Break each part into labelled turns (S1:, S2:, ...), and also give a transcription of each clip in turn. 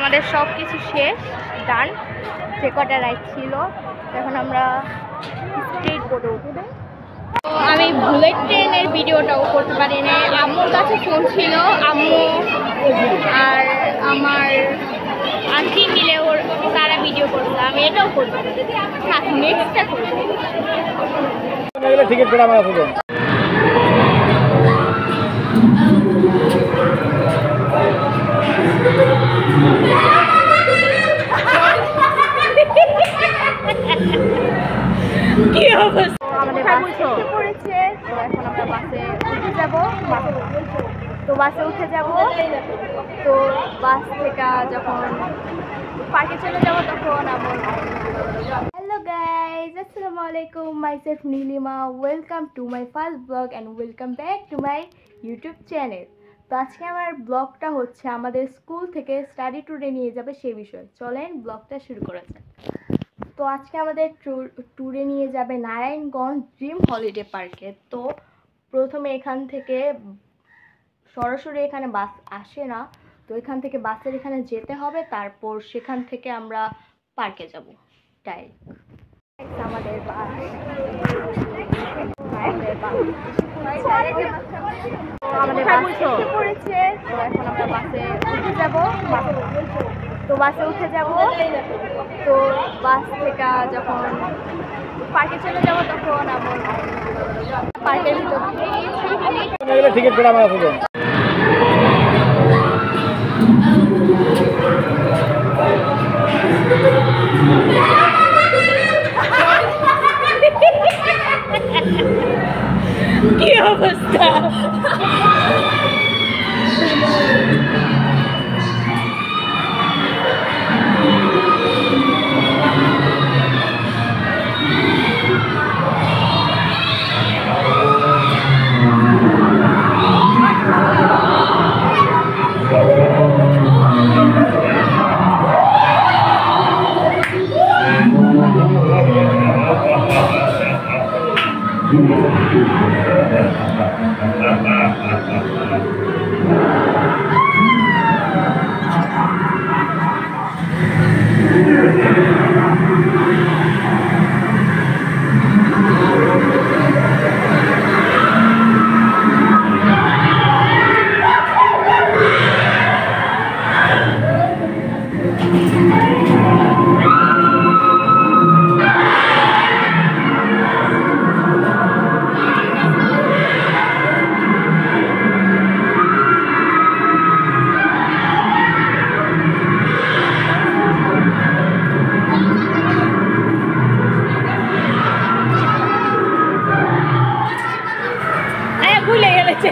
S1: আমাদের সব কিছু শেষ, ডান। যে কটা রাইড ছিল এখন আমরা স্ট্রিট বোর্ডে উঠবে। তো আমি বুলেট ট্রেনের ভিডিওটাও করতে পারি না, আম্মুর কাছে ফোন ছিল, আম্মু আর আমার আন্টি মিলে তারা ভিডিও করছে, আমি এটাও করবো, নেক্সটটা করবো।
S2: টিকিট কেটে আমরা করবো।
S1: কি অবস্থা, আমাদের বাসে পড়েছে, তো এখন আমরা বাসে উঠে যাব। তো বাসে উঠে যাব, তো বাস থেকে যখন পার্কে চলে যাব তখন আমার হ্যালো গাইজ, আসসালামু আলাইকুম, myself Nilima, welcome to my first blog and welcome back to my YouTube channel. তো আজকে আমার ব্লগটা হচ্ছে আমাদের স্কুল থেকে স্টাডি ট্যুরে নিয়ে যাবে সেই বিষয়ে। চলেন ব্লগটা শুরু করা যাক। তো আজকে আমাদের ট্যুরে নিয়ে যাবে নারায়ণগঞ্জ ড্রিম হলিডে পার্কে। তো প্রথমে এখান থেকে সরাসরি এখানে বাস আসে না, তো এখান থেকে বাসের এখানে যেতে হবে, তারপর সেখান থেকে আমরা পার্কে যাব ডাইরেক্ট। আমাদের বাস আমাদের বাসে পড়েছে, তো এখন আমরা বাসে উঠে যাব। তো বাসে উঠে যাব, তো বাস থেকে যখন পার্কে চলে যাব তখন আমার পার্কের ভিতর
S2: টিকিট কেটে আমরা করবো।
S1: কি অবস্থা, ভুলে গেছে।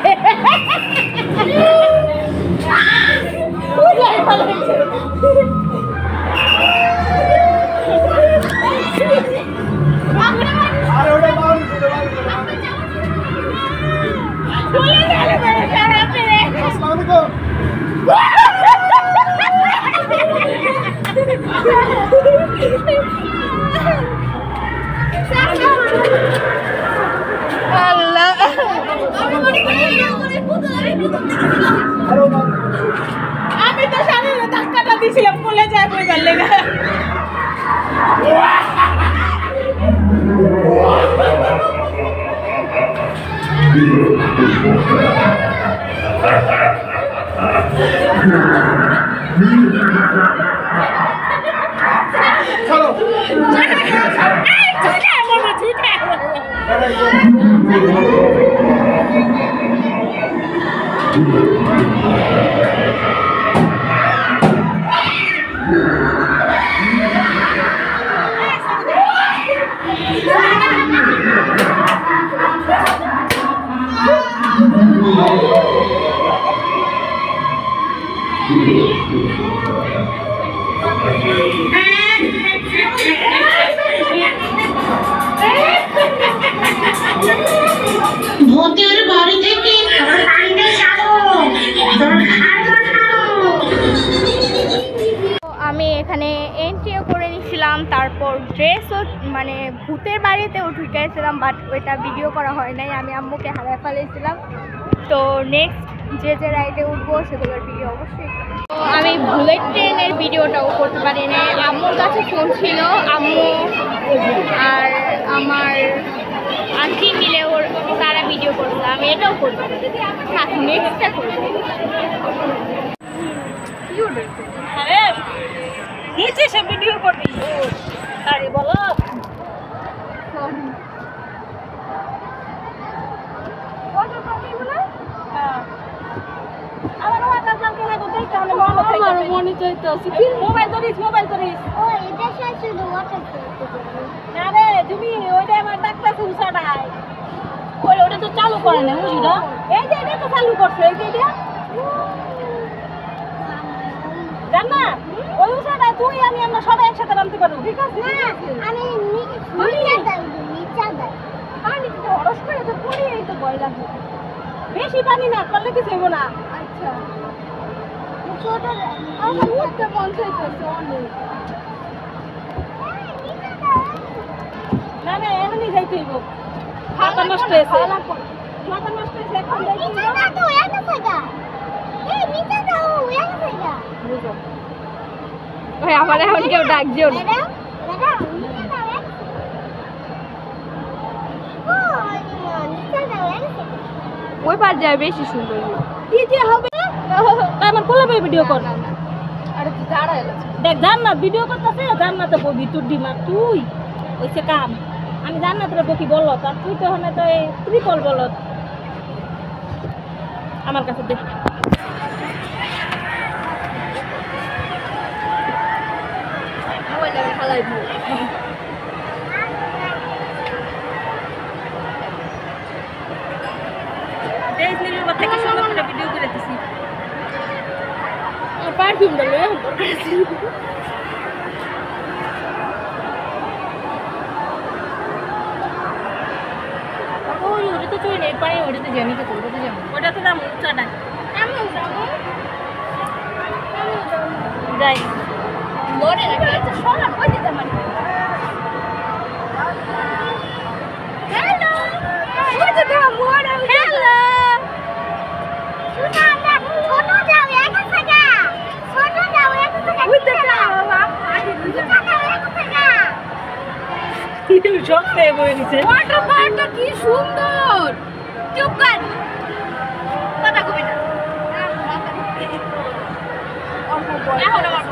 S1: আমি তো সামনে ধাক্কাটা দিয়েছিলাম, বলে যায় কইবার লেগে।
S3: ভূতের বাড়ি থেকে
S1: আমি এখানে এন্ট্রিও করে নিয়েছিলাম, তারপর ড্রেসও মানে ভূতের বাড়িতেও ঢুকেছিলাম, বাট ওইটা ভিডিও করা হয় নাই, আমি আম্মুকে হারায় ফেলেছিলাম। তো নেক্সট যে রাইডে উঠবো সেগুলোর ভিডিও অবশ্যই আমি বুলেট ট্রেনের ভিডিওটাও করতে পারি না, আম্মুর কাছে ফোন ছিল, আম্মু আর আমার আন্টি মিলে তারা ভিডিও করছিল, আমি এটাও করবো, নেক্সটটা করবো।
S2: আরে নিচে সে ভিডিও করবি, আরে বলো
S1: মনে চাইতেছে
S2: মোবাইল ধরিস
S1: ও এটা শেষ ওয়াটার
S2: না রে তুমি ওইটা আমার ডাক্তারকে উসাড়াই ওটা তো চালু করে না বুঝিনা, এই যে এটা তো চালু করছে, এই যে এটা জান না ওই উসাড়াই তুই আমি আমরা সবাই একসাথে নামতে পারবো, ঠিক আছে?
S1: আমি নিচে যাই
S2: পানি তো হরস করে তো পড়ি, এই তো ভয় লাগে, বেশি পানি না করলে কিছু হইব না।
S1: আচ্ছা ছোট আমার উঠতে মন চাইতেছে অনেক।
S2: না না এমনই যাইতে হইব, মাথা নষ্ট হয়েছে, মাথা নষ্ট হয়েছে, এখন যাইতে হইব।
S1: ভাই আমার এখন কেউ ডাকছে ওই পার যায় বেশি সুন্দর
S2: কি যে হবে আমার কোলাবে ভিডিও কর,
S1: আরে তুই দাঁড়া এলো
S2: দেখ জান না ভিডিও করতেছে, জান না তো ববি তোর ডিমা তুই ওইসে কাম, আমি জান না তোর বকি বলো, আর তুই তো হনে তো এই ত্রিপল বলো আমার কাছে দেখ।
S1: খালাই
S2: থেকে সুন্দর করে ভিডিও করে দিছি,
S1: পারফিউমটা লয়ে
S2: ওই ওটা তো চলে নেই পানি, ওটাতে জানি তো ওটাতে যাবো, ওটা তো দাম উচ্চাটা যাই
S1: মনে রাখে এটা সোনা কই দিতে পারি। হ্যালো ওই যে দাও মোড়া, হ্যালো সোনা না ছোট যাও একা থাকা, ছোট যাও একা থাকা, বুঝতে দাও বাবা আগে বুঝতে দাও একা থাকা।
S2: কি শখ পেয়ে বই নিছে,
S1: ওয়াটার পার্কটা কি সুন্দর, চুপ কর কথা কবি না এখন আমার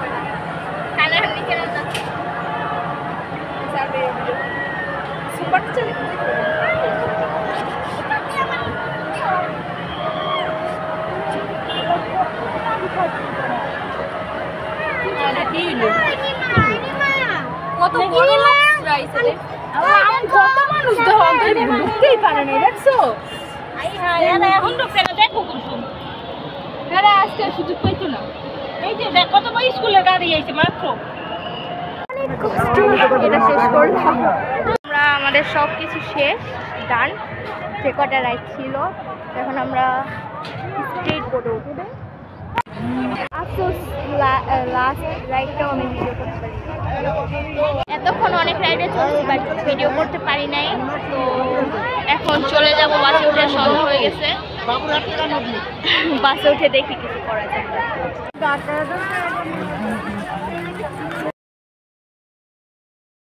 S1: খালে নিচে না সাবে সুপার চলে কত বড় রাইছে রে, আমি কত মানুষ ঢুকতেই পারে না, দেখছো?
S2: এখন ঢুকছে না, দেখো কুসুম
S1: এরা আজকে সুযোগ পাইতো না,
S2: এই যে দেখ কত বড় স্কুলের গাড়ি আইছে মাত্র।
S1: এটা শেষ করলাম আমরা, আমাদের সব কিছু শেষ ডান, যে কটা রাইড ছিল এখন আমরা স্ট্রেট বোর্ডে উঠবে। আফসোস লাস্ট রাইডটাও আমি ভিডিও করতে পারি, এতক্ষণ অনেক রাইডে চলছি বাট ভিডিও করতে পারি নাই। তো এখন চলে যাব, বাসে উঠে সন্ধ্যা হয়ে গেছে, বাসে উঠে দেখি কিছু করা যায়।